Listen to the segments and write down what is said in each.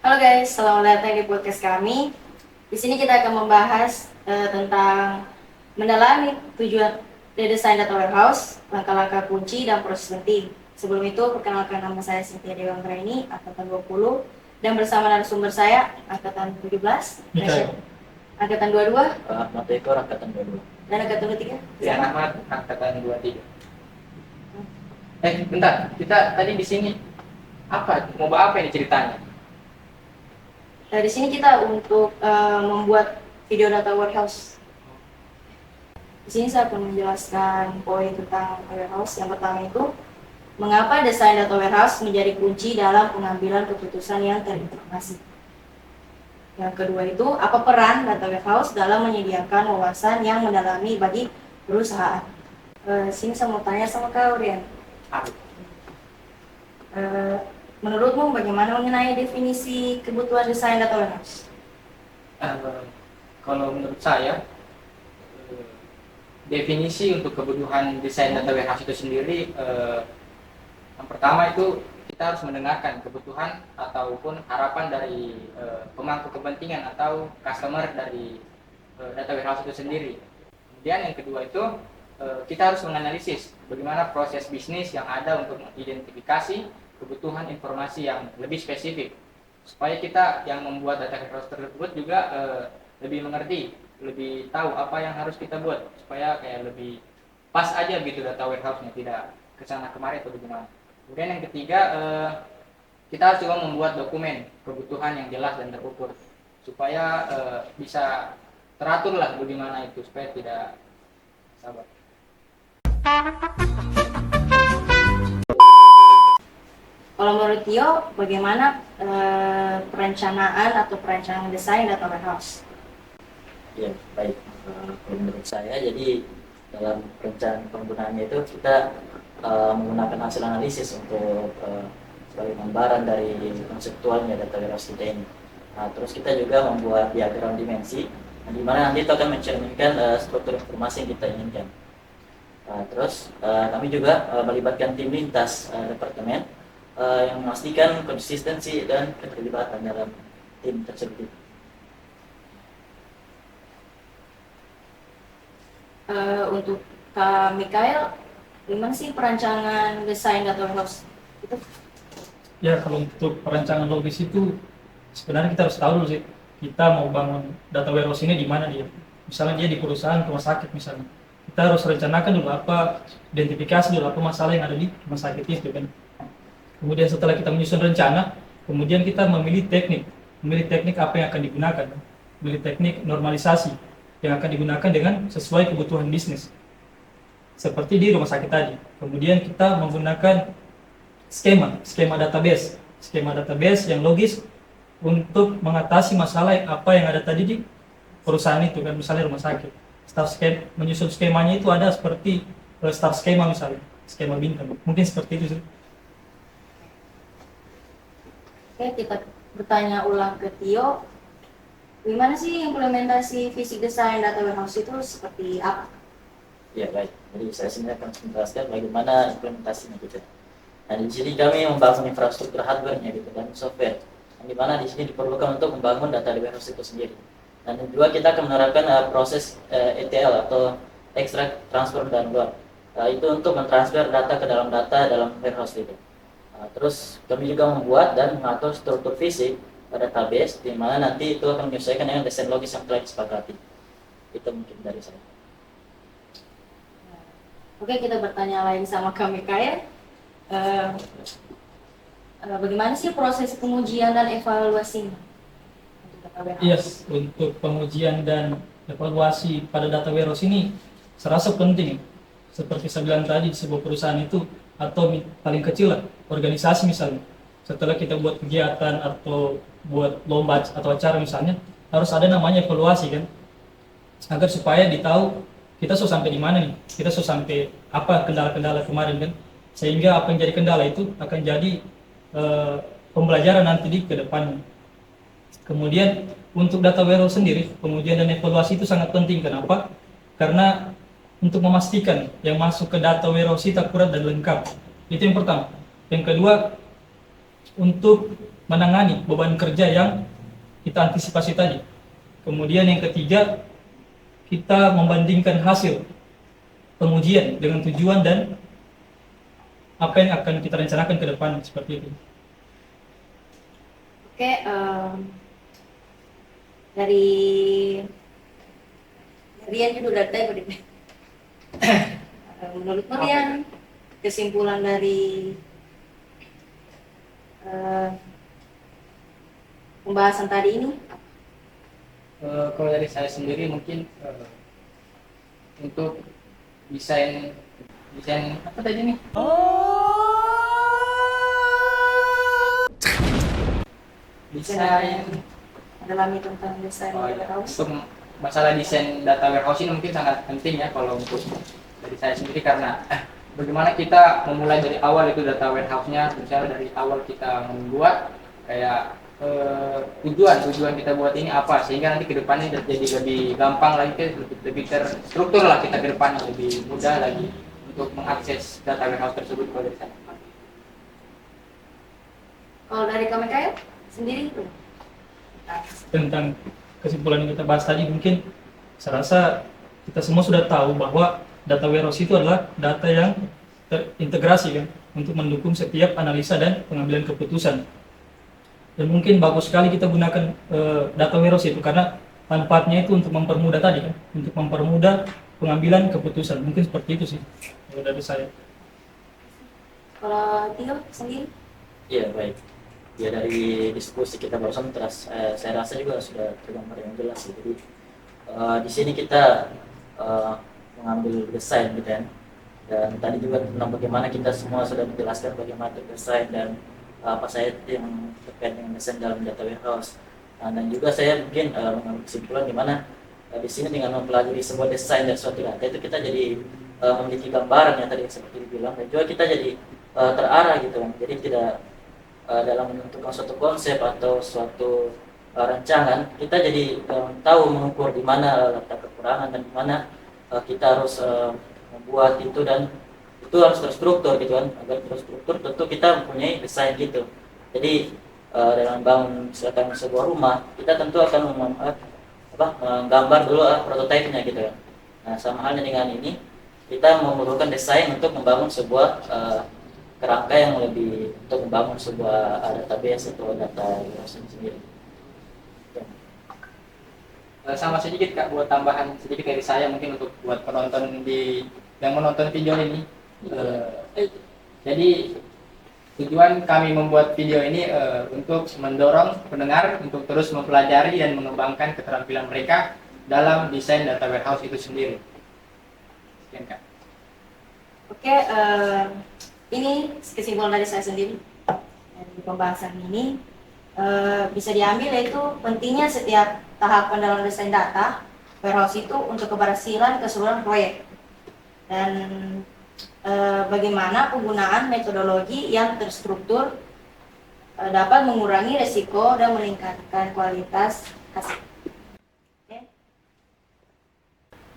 Halo guys, selamat datang di podcast kami. Di sini kita akan membahas tentang mendalami tujuan redesign data warehouse, langkah-langkah kunci dan proses penting. Sebelum itu, perkenalkan nama saya Cynthia Dewanggraini, angkatan 20, dan bersama narasumber saya angkatan 17, Mikael. angkatan 22, Ahmad Eko angkatan 22. dan angkatan 23. Rian Ahmad angkatan 23. Bentar, kita tadi di sini mau bahas apa ini ceritanya? Di sini kita untuk membuat video data warehouse. Di sini saya akan menjelaskan poin tentang warehouse. Yang pertama itu, mengapa desain data warehouse menjadi kunci dalam pengambilan keputusan yang terintegrasi. Yang kedua itu, apa peran data warehouse dalam menyediakan wawasan yang mendalami bagi perusahaan. Sini saya mau tanya sama kau, Rian. Menurutmu bagaimana mengenai definisi kebutuhan desain data warehouse? Kalau menurut saya, definisi untuk kebutuhan desain data warehouse itu sendiri, yang pertama itu kita harus mendengarkan kebutuhan ataupun harapan dari pemangku kepentingan atau customer dari data warehouse itu sendiri. Kemudian yang kedua itu kita harus menganalisis bagaimana proses bisnis yang ada untuk mengidentifikasi kebutuhan informasi yang lebih spesifik, supaya kita yang membuat data warehouse tersebut juga lebih mengerti, lebih tahu apa yang harus kita buat supaya kayak lebih pas aja gitu data warehouse-nya, tidak kesana kemari atau bagaimana. Kemudian yang ketiga, kita harus juga membuat dokumen kebutuhan yang jelas dan terukur supaya bisa teratur lah bagaimana itu, supaya tidak sabar. Kalau menurut Tio, bagaimana perencanaan atau perancangan desain data warehouse? Ya, baik. Kalau menurut saya, jadi dalam perencanaan penggunaannya itu kita menggunakan hasil analisis untuk sebagai gambaran dari konseptualnya data warehouse kita ini. Nah, terus kita juga membuat diagram dimensi, di mana nanti itu akan mencerminkan struktur informasi yang kita inginkan. Terus kami juga melibatkan tim lintas departemen yang memastikan konsistensi dan keterlibatan dalam tim tersebut. Untuk Kak Mikael, gimana sih perancangan desain data warehouse itu? Ya, kalau untuk perancangan logis itu sebenarnya kita harus tahu dulu sih, kita mau bangun data warehouse ini di mana dia. Misalnya dia di perusahaan rumah sakit misalnya, kita harus rencanakan dulu identifikasi dulu apa masalah yang ada di rumah sakit itu kan. Kemudian setelah kita menyusun rencana, kemudian kita memilih teknik apa yang akan digunakan, memilih teknik normalisasi yang akan digunakan dengan sesuai kebutuhan bisnis. Seperti di rumah sakit tadi. Kemudian kita menggunakan skema database yang logis untuk mengatasi masalah apa yang ada tadi di perusahaan itu kan, misalnya rumah sakit. Menyusun skemanya itu ada seperti staff skema misalnya, skema bintang. Mungkin seperti itu sih. Oke, kita bertanya ulang ke Tio, gimana sih implementasi fisik desain data warehouse itu seperti apa? Ya, baik. Jadi saya sendiri akan menjelaskan bagaimana implementasinya gitu. Nah, di sini kami membangun infrastruktur hardware-nya gitu dan software. Di mana di sini diperlukan untuk membangun data warehouse itu sendiri. Dan kedua, kita akan menerapkan proses ETL atau extract, transfer, dan load. Itu untuk mentransfer data ke dalam warehouse itu. Terus kami juga membuat dan mengatur struktur fisik pada database, di mana nanti itu akan menyesuaikan dengan desain logis yang telah disepakati. Itu mungkin dari saya. Oke, kita bertanya lagi sama Kak Mikael. Bagaimana sih proses pengujian dan evaluasi untuk data warehouse? Yes, untuk pengujian dan evaluasi pada data warehouse ini serasa penting. Seperti saya bilang tadi, sebuah perusahaan itu atau paling kecil lah, organisasi misalnya. Setelah kita buat kegiatan atau buat lomba atau acara misalnya, harus ada namanya evaluasi kan, agar supaya ditahu kita sudah sampai di mana nih, kita sudah sampai apa kendala-kendala kemarin kan, sehingga apa yang jadi kendala itu akan jadi pembelajaran nanti di kedepannya. Kemudian untuk data warehouse sendiri, pengujian dan evaluasi itu sangat penting. Kenapa? Karena untuk memastikan yang masuk ke data warehouse itu akurat dan lengkap. Itu yang pertama. Yang kedua, untuk menangani beban kerja yang kita antisipasi tadi. Kemudian yang ketiga, kita membandingkan hasil pengujian dengan tujuan dan apa yang akan kita rencanakan ke depan, seperti itu. Oke, dari Rian juga udah tanya tadi. Menurut Rian, kesimpulan dari pembahasan tadi ini? Kalau dari saya sendiri mungkin untuk desain apa tadi nih? Desain Mendalami tentang desain Oh, data iya. warehouse. Untuk masalah desain data warehouse ini mungkin sangat penting ya kalau untuk dari saya sendiri, karena bagaimana kita memulai dari awal itu data warehouse-nya, misalnya dari awal kita membuat kayak tujuan kita buat ini apa, sehingga nanti kedepannya jadi lebih gampang lagi, lebih terstruktur lah kita ke depannya, lebih mudah lagi untuk mengakses data warehouse tersebut kalau dari saya. Kalau dari KMKL sendiri itu? Tentang kesimpulan yang kita bahas tadi, mungkin saya rasa kita semua sudah tahu bahwa data warehouse itu adalah data yang terintegrasi kan, untuk mendukung setiap analisa dan pengambilan keputusan. Dan mungkin bagus sekali kita gunakan data warehouse itu karena manfaatnya itu untuk mempermudah tadi kan, untuk mempermudah pengambilan keputusan. Mungkin seperti itu sih kalau dari saya. Kalau Tio sendiri? Iya, baik. Ya, dari diskusi kita barusan terus saya rasa juga sudah tergambar yang jelas sih. Jadi di sini kita mengambil desain gitu kan. Dan tadi juga tentang bagaimana kita semua sudah menjelaskan bagaimana desain dan apa saja yang terkait dengan desain dalam data warehouse. Dan juga saya mungkin mengambil kesimpulan di mana di sini dengan mempelajari sebuah desain dan suatu data itu kita jadi memiliki gambaran yang tadi seperti dibilang, dan juga kita jadi terarah gitu kan. Jadi tidak dalam menentukan suatu konsep atau suatu rancangan, kita jadi tahu mengukur di mana letak kekurangan dan di mana kita harus membuat itu, dan itu harus terstruktur gitu kan. Agar terstruktur tentu kita mempunyai desain gitu. Jadi dalam bangun misalkan sebuah rumah, kita tentu akan menggambar dulu prototipe-nya gitu kan. Nah, sama halnya dengan ini, kita memerlukan desain untuk membangun sebuah kerangka yang lebih untuk membangun sebuah database atau data sendiri. Sama sedikit Kak, buat tambahan sedikit dari saya mungkin untuk buat penonton yang menonton video ini. Jadi tujuan kami membuat video ini untuk mendorong pendengar untuk terus mempelajari dan mengembangkan keterampilan mereka dalam desain data warehouse itu sendiri. Sekian Kak. Oke, ini kesimpulan dari saya sendiri dari pembahasan ini. Bisa diambil yaitu pentingnya setiap tahapan dalam desain data warehouse itu untuk keberhasilan keseluruhan proyek, dan bagaimana penggunaan metodologi yang terstruktur dapat mengurangi resiko dan meningkatkan kualitas hasil.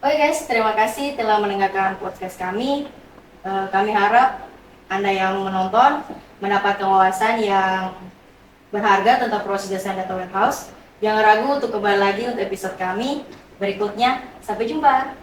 Oke guys, terima kasih telah mendengarkan podcast kami. Kami harap Anda yang menonton mendapatkan wawasan yang berharga tentang proses desain data warehouse. Jangan ragu untuk kembali lagi untuk episode kami berikutnya. Sampai jumpa.